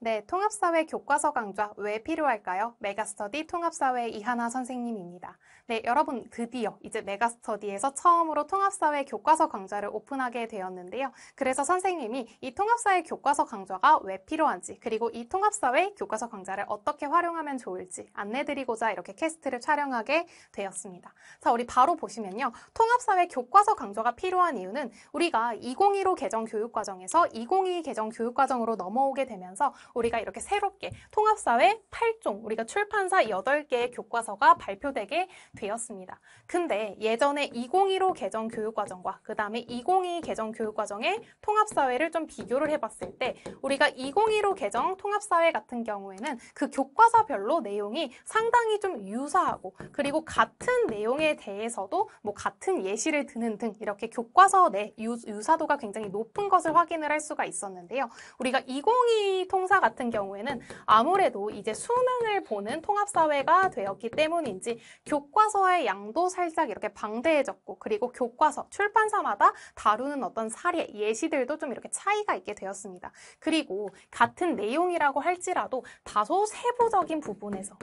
네, 통합사회 교과서 강좌 왜 필요할까요? 메가스터디 통합사회 이하나 선생님입니다. 네, 여러분 드디어 이제 메가스터디에서 처음으로 통합사회 교과서 강좌를 오픈하게 되었는데요. 그래서 선생님이 이 통합사회 교과서 강좌가 왜 필요한지 그리고 이 통합사회 교과서 강좌를 어떻게 활용하면 좋을지 안내드리고자 이렇게 캐스트를 촬영하게 되었습니다. 자, 우리 바로 보시면요. 통합사회 교과서 강좌가 필요한 이유는 우리가 2015 개정 교육과정에서 2022 개정 교육과정으로 넘어오게 되면서 우리가 이렇게 새롭게 통합사회 8종, 우리가 출판사 8개의 교과서가 발표되게 되었습니다. 근데 예전에 2015 개정 교육과정과 그 다음에 2022 개정 교육과정의 통합사회를 좀 비교를 해봤을 때 우리가 2015 개정 통합사회 같은 경우에는 그 교과서별로 내용이 상당히 좀 유사하고 그리고 같은 내용에 대해서도 뭐 같은 예시를 드는 등 이렇게 교과서 내 유사도가 굉장히 높은 것을 확인을 할 수가 있었는데요. 우리가 2022 통사 같은 경우에는 아무래도 이제 수능을 보는 통합사회가 되었기 때문인지 교과서의 양도 살짝 이렇게 방대해졌고 그리고 교과서, 출판사마다 다루는 어떤 사례, 예시들도 좀 이렇게 차이가 있게 되었습니다. 그리고 같은 내용이라고 할지라도 다소 세부적인 부분에서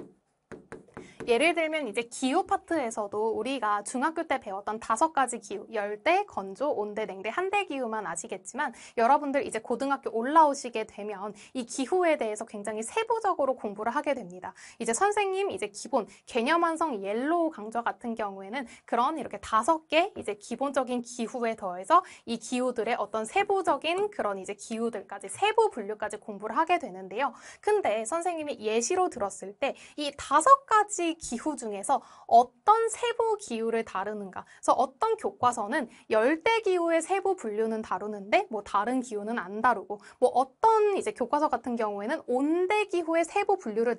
예를 들면 이제 기후 파트에서도 우리가 중학교 때 배웠던 5가지 기후, 열대, 건조, 온대, 냉대, 한대 기후만 아시겠지만 여러분들 이제 고등학교 올라오시게 되면 이 기후에 대해서 굉장히 세부적으로 공부를 하게 됩니다. 이제 선생님 이제 기본 개념 완성 옐로우 강좌 같은 경우에는 그런 이렇게 5개 이제 기본적인 기후에 더해서 이 기후들의 어떤 세부적인 그런 이제 기후들까지 세부 분류까지 공부를 하게 되는데요. 근데 선생님이 예시로 들었을 때 이 5가지 기후 중에서 어떤 세부 기후를 다루는가. 그래서 어떤 교과서는 열대 기후의 세부 분류는 다루는데 뭐 다른 기후는 안 다루고 뭐 어떤 이제 교과서 같은 경우에는 온대 기후의 세부 분류를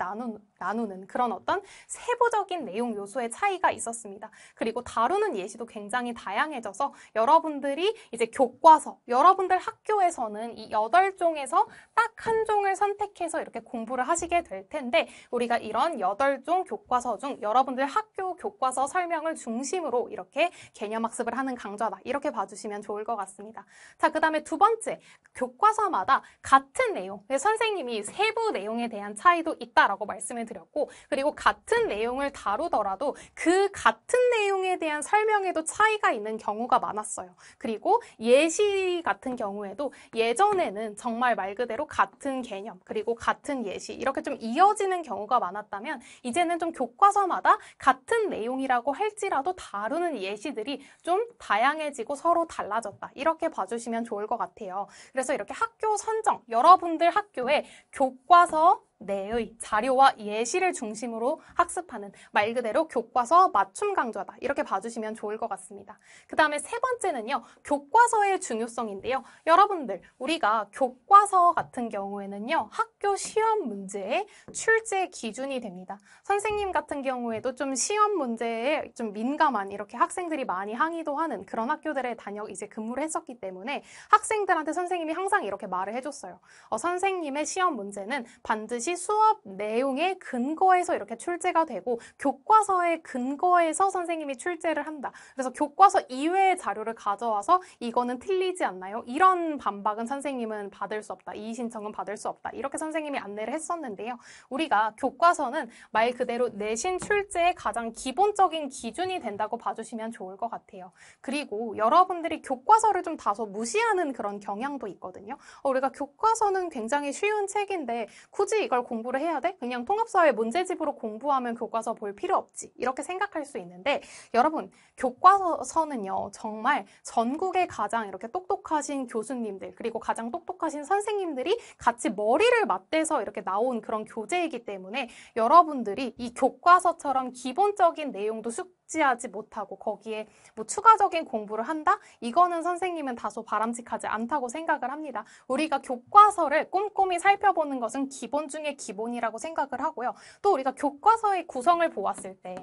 나누는 그런 어떤 세부적인 내용 요소의 차이가 있었습니다. 그리고 다루는 예시도 굉장히 다양해져서 여러분들이 이제 교과서, 여러분들 학교에서는 이 8종에서 딱 한 종을 선택해서 이렇게 공부를 하시게 될 텐데 우리가 이런 8종 교과서 중 여러분들 학교 교과서 설명을 중심으로 이렇게 개념학습을 하는 강좌다. 이렇게 봐주시면 좋을 것 같습니다. 자, 그 다음에 두 번째, 교과서마다 같은 내용, 선생님이 세부 내용에 대한 차이도 있다라고 말씀을 드렸고 그리고 같은 내용을 다루더라도 그 같은 내용에 대한 설명에도 차이가 있는 경우가 많았어요. 그리고 예시 같은 경우에도 예전에는 정말 말 그대로 같은 개념 그리고 같은 예시 이렇게 좀 이어지는 경우가 많았다면 이제는 좀 교과서마다 같은 내용이라고 할지라도 다루는 예시들이 좀 다양해지고 서로 달라졌다. 이렇게 봐주시면 좋을 것 같아요. 그래서 이렇게 학교 선정, 여러분들 학교에 교과서 내의 자료와 예시를 중심으로 학습하는 말 그대로 교과서 맞춤 강좌다. 이렇게 봐주시면 좋을 것 같습니다. 그 다음에 세 번째는요. 교과서의 중요성인데요. 여러분들 우리가 교과서 같은 경우에는요. 학교 시험 문제의 출제 기준이 됩니다. 선생님 같은 경우에도 좀 시험 문제에 좀 민감한 이렇게 학생들이 많이 항의도 하는 그런 학교들에 이제 근무를 했었기 때문에 학생들한테 선생님이 항상 이렇게 말을 해줬어요. 선생님의 시험 문제는 반드시 수업 내용의 근거에서 이렇게 출제가 되고 교과서의 근거에서 선생님이 출제를 한다. 그래서 교과서 이외의 자료를 가져와서 이거는 틀리지 않나요? 이런 반박은 선생님은 받을 수 없다. 이의 신청은 받을 수 없다. 이렇게 선생님이 안내를 했었는데요. 우리가 교과서는 말 그대로 내신 출제의 가장 기본적인 기준이 된다고 봐주시면 좋을 것 같아요. 그리고 여러분들이 교과서를 좀 다소 무시하는 그런 경향도 있거든요. 우리가 교과서는 굉장히 쉬운 책인데 굳이 이걸 공부를 해야 돼? 그냥 통합사회 문제집으로 공부하면 교과서 볼 필요 없지. 이렇게 생각할 수 있는데 여러분 교과서는요. 정말 전국의 가장 이렇게 똑똑하신 교수님들 그리고 가장 똑똑하신 선생님들이 같이 머리를 맞대서 이렇게 나온 그런 교재이기 때문에 여러분들이 이 교과서처럼 기본적인 내용도 숙지하지 못하고 거기에 뭐 추가적인 공부를 한다? 이거는 선생님은 다소 바람직하지 않다고 생각을 합니다. 우리가 교과서를 꼼꼼히 살펴보는 것은 기본 중에 기본이라고 생각을 하고요. 또 우리가 교과서의 구성을 보았을 때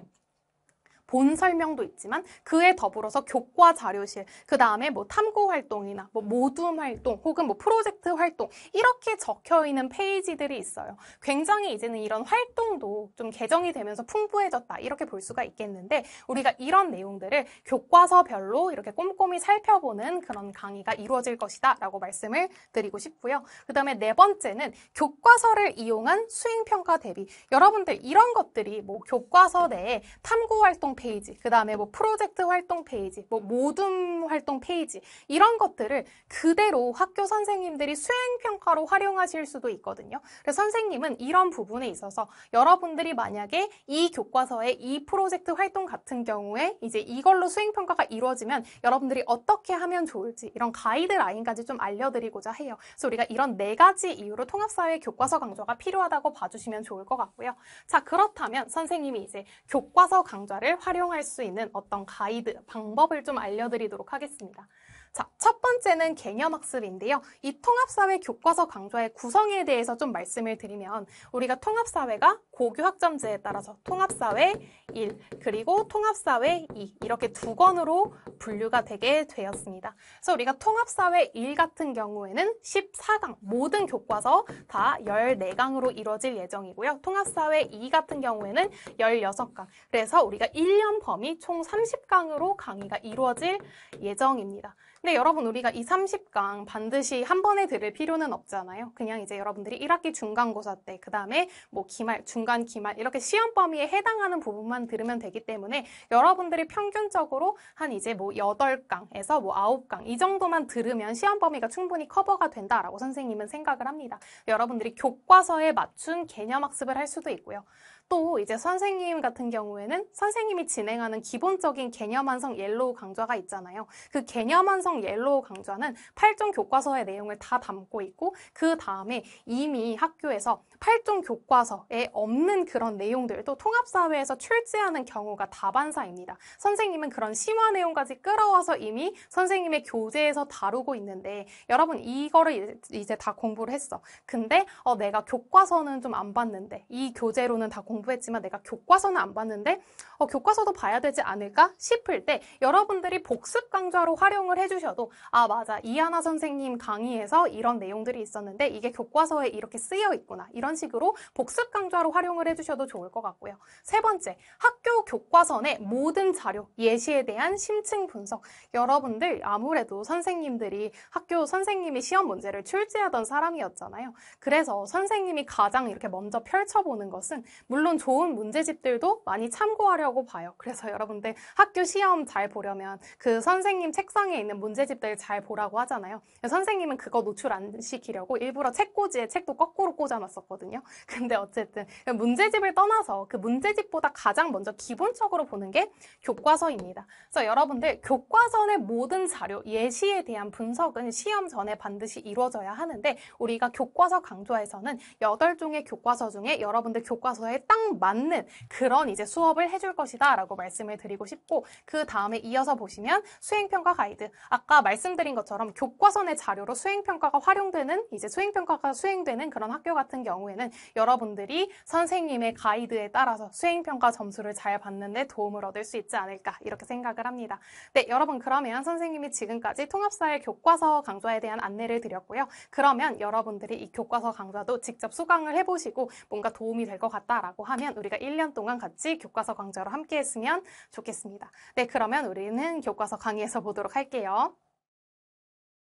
본 설명도 있지만 그에 더불어서 교과 자료실, 그 다음에 뭐 탐구 활동이나 뭐 모둠 활동 혹은 뭐 프로젝트 활동 이렇게 적혀 있는 페이지들이 있어요. 굉장히 이제는 이런 활동도 좀 개정이 되면서 풍부해졌다 이렇게 볼 수가 있겠는데 우리가 이런 내용들을 교과서별로 이렇게 꼼꼼히 살펴보는 그런 강의가 이루어질 것이다 라고 말씀을 드리고 싶고요. 그 다음에 네 번째는 교과서를 이용한 수행평가 대비. 여러분들 이런 것들이 뭐 교과서 내에 탐구 활동 페이지, 그 다음에 뭐 프로젝트 활동 페이지, 뭐 모둠 활동 페이지 이런 것들을 그대로 학교 선생님들이 수행평가로 활용하실 수도 있거든요. 그래서 선생님은 이런 부분에 있어서 여러분들이 만약에 이 교과서의 이 프로젝트 활동 같은 경우에 이제 이걸로 수행평가가 이루어지면 여러분들이 어떻게 하면 좋을지 이런 가이드라인까지 좀 알려드리고자 해요. 그래서 우리가 이런 네 가지 이유로 통합사회 교과서 강좌가 필요하다고 봐주시면 좋을 것 같고요. 자, 그렇다면 선생님이 이제 교과서 강좌를 활용할 수 있는 어떤 가이드, 방법을 좀 알려드리도록 하겠습니다. 자, 첫 번째는 개념학습인데요. 이 통합사회 교과서 강좌의 구성에 대해서 좀 말씀을 드리면 우리가 통합사회가 고교학점제에 따라서 통합사회 1 그리고 통합사회 2 이렇게 두 권으로 분류가 되게 되었습니다. 그래서 우리가 통합사회 1 같은 경우에는 14강 모든 교과서 다 14강으로 이루어질 예정이고요. 통합사회 2 같은 경우에는 16강 그래서 우리가 1년 범위 총 30강으로 강의가 이루어질 예정입니다. 근데 여러분 우리가 이 30강 반드시 한 번에 들을 필요는 없잖아요. 그냥 이제 여러분들이 1학기 중간고사 때 그 다음에 뭐 기말, 중간 기말 이렇게 시험 범위에 해당하는 부분만 들으면 되기 때문에 여러분들이 평균적으로 한 이제 뭐 8강에서 뭐 9강 이 정도만 들으면 시험 범위가 충분히 커버가 된다라고 선생님은 생각을 합니다. 여러분들이 교과서에 맞춘 개념 학습을 할 수도 있고요. 또 이제 선생님 같은 경우에는 선생님이 진행하는 기본적인 개념 완성 옐로우 강좌가 있잖아요. 그 개념 완성 옐로우 강좌는 8종 교과서의 내용을 다 담고 있고 그 다음에 이미 학교에서 8종 교과서에 없는 그런 내용들도 통합사회에서 출제하는 경우가 다반사입니다. 선생님은 그런 심화 내용까지 끌어와서 이미 선생님의 교재에서 다루고 있는데 여러분 이거를 이제 다 공부를 했어. 근데 내가 교과서는 좀 안 봤는데 이 교재로는 다 공부했지만 내가 교과서는 안 봤는데 교과서도 봐야 되지 않을까 싶을 때 여러분들이 복습 강좌로 활용을 해주셔도 아 맞아 이하나 선생님 강의에서 이런 내용들이 있었는데 이게 교과서에 이렇게 쓰여 있구나 이런 식으로 복습 강좌로 활용을 해주셔도 좋을 것 같고요. 세 번째, 학교 교과서 내 모든 자료, 예시에 대한 심층 분석. 여러분들 아무래도 선생님들이 학교 선생님이 시험 문제를 출제하던 사람이었잖아요. 그래서 선생님이 가장 이렇게 먼저 펼쳐보는 것은 물론 좋은 문제집들도 많이 참고하려고 봐요. 그래서 여러분들 학교 시험 잘 보려면 그 선생님 책상에 있는 문제집들 잘 보라고 하잖아요. 선생님은 그거 노출 안 시키려고 일부러 책꽂이에 책도 거꾸로 꽂아놨었거든요. 근데 어쨌든 문제집을 떠나서 그 문제집보다 가장 먼저 기본적으로 보는 게 교과서입니다. 그래서 여러분들 교과서 내 모든 자료, 예시에 대한 분석은 시험 전에 반드시 이루어져야 하는데 우리가 교과서 강좌에서는 8종의 교과서 중에 여러분들 교과서에 딱 맞는 그런 이제 수업을 해줄 것이다 라고 말씀을 드리고 싶고 그 다음에 이어서 보시면 수행평가 가이드. 아까 말씀드린 것처럼 교과서 내 자료로 수행평가가 활용되는 이제 수행평가가 수행되는 그런 학교 같은 경우에는 여러분들이 선생님의 가이드에 따라서 수행평가 점수를 잘 받는 데 도움을 얻을 수 있지 않을까 이렇게 생각을 합니다. 네, 여러분 그러면 선생님이 지금까지 통합사회 교과서 강좌에 대한 안내를 드렸고요. 그러면 여러분들이 이 교과서 강좌도 직접 수강을 해보시고 뭔가 도움이 될 것 같다라고 하면 우리가 1년 동안 같이 교과서 강좌로 함께 했으면 좋겠습니다. 네, 그러면 우리는 교과서 강의에서 보도록 할게요.